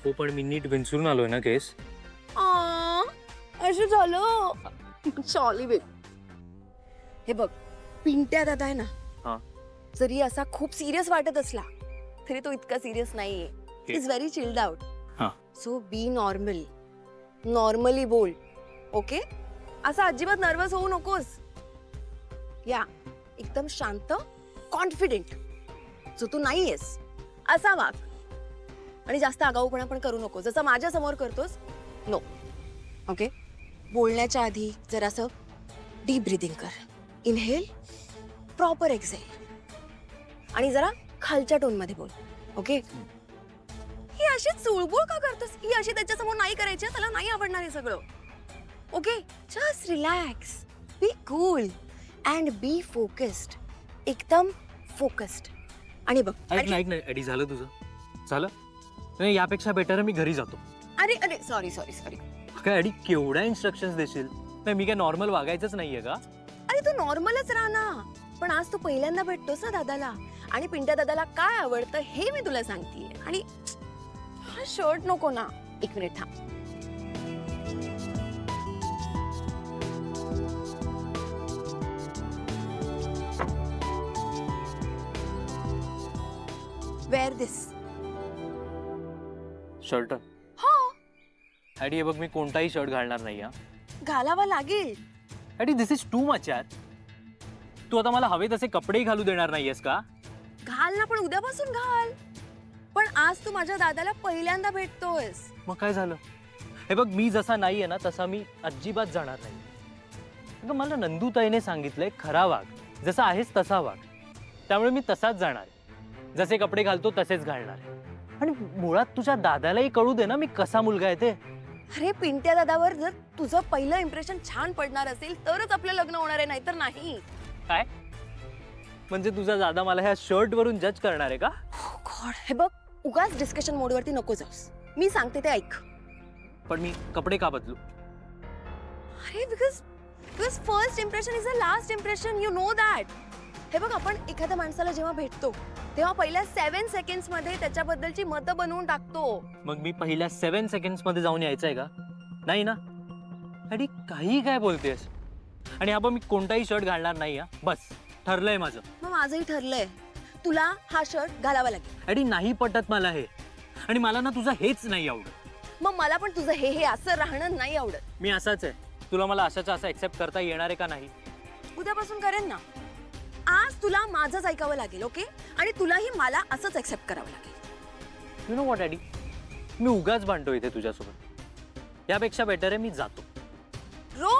हो पण मी नीट विंचरून आलोय ना केस. असं झालं सॉरी बेब. हे बघ, पिंट्या दादा आहे ना, हा. जरी असा खूप सिरियस वाटत असला तरी तो इतका सिरियस नाहीये. Okay. Is very chilled out. हा. सो बी नॉर्मल, नॉर्मली बोल, ओके? असा अजिबात नर्वस होऊ नकोस. या एकदम शांत, कॉन्फिडेंट, जो तू नाहीयेस असा वाग. आणि जास्त आगाऊपणा पण करू नको, जसं माझ्या समोर करतोस. No, okay? बोलण्याच्या आधी जरासं डीप ब्रीदिंग कर. इनहेल, प्रॉपर एक्झेल, आणि जरा खालच्या टोन मध्ये बोल, ओके? ही अशी चुळबुळ का करतोस? ही अशी त्याच्यासमोर नाही करायची, त्याला नाही आवडणार हे सगळं, okay? Just relax, be cool and be focused, एकदम फोकस्ड. आणि बघ, ऐक ना एडी, झालं तुझं? झालं नाही, यापेक्षा बेटर आहे मी घरी जातो. अरे अरे सॉरी सॉरी सॉरी. काय एडी, केवढ्या इन्स्ट्रक्शन्स देशील? नाही मी काय नॉर्मल वागायचंच नाहीये का? अरे तू नॉर्मलच राहा ना. पण आज तू पहिल्यांदा भेटतोस ना दादाला, आणि पिंट्या दादाला काय आवडतं हे मी तुला सांगतेय. आणि हा शर्ट नको ना, एक मिनिट थांब. वेअर दिस. शर्ट? हा, एडी हे बघ, मी कोणताही शर्ट घालणार नाही. हा घालावा लागेल. Eddie, this is too much यार. तू आता मला हवे तसे कपडेही घालू देणार नाहीयेस का? घाल ना, पण उद्यापासून घाल. पण आज तू माझ्या दादाला पहिल्यांदा भेटतोयस. मग काय झालं? हे बघ, मी जसा नाहीये ना तसा मी अजिबात जाणार नाही. अगं मला नंदूताईने सांगितलंय खरा वाग, जसा आहेस तसा वाग. त्यामुळे मी तसाच जाणार. जसे कपडे घालतो तसेच घालणार. आणि मुळात तुझ्या दादालाही कळू दे ना मी कसा मुलगा आहे ते. अरे पिंट्या दादावर जर तुझं पहिलं इम्प्रेशन छान पडणार असेल तरच आपलं लग्न होणार आहे, नाहीतर नाही. काय म्हणजे तुझा दादा मला ह्या शर्ट वरून जज करणार आहे का? गॉड, हे बघ, उगाच डिस्कशन मोडवरती नको जाऊस. मी सांगते ते ऐक. पण मी कपडे का बदलू? अरे because first impression is the last impression, you know that. हे बघ, आपण एखाद्या माणसाला जेव्हा भेटतो तेव्हा पहिल्या 7 सेकंड्स मध्ये त्याच्याबद्दलची मतं बनवून टाकतो. मग मी पहिल्या 7 सेकंड्स मध्ये जाऊन यायचंय का? नाही ना. अडी काही काय बोलतेस? आणि आपण मी कोणताही शर्ट घालणार नाही. हा बस ठरलंय माझं. मग माझंही ठरलंय, तुला हा शर्ट घालावा लागेल. अडी नाही पटत मला हे. आणि मला ना तुझं हेच नाही आवडत. मग मला पण तुझं हे असं राहणं नाही आवडत. मी असाच आहे. तुला मला अशाचं असं एक्सेप्ट करता येणार आहे का नाही? उद्यापासून करेन ना. आज तुला माझंच ऐकावं लागेल, ओके? आणि तुलाही मला असंच एक्सेप्ट करावं लागेल. यु नो व्हॉट डॅडी, मी उगाच भांडतो इथे तुझ्यासोबत. यापेक्षा बेटर आहे मी जातो. रो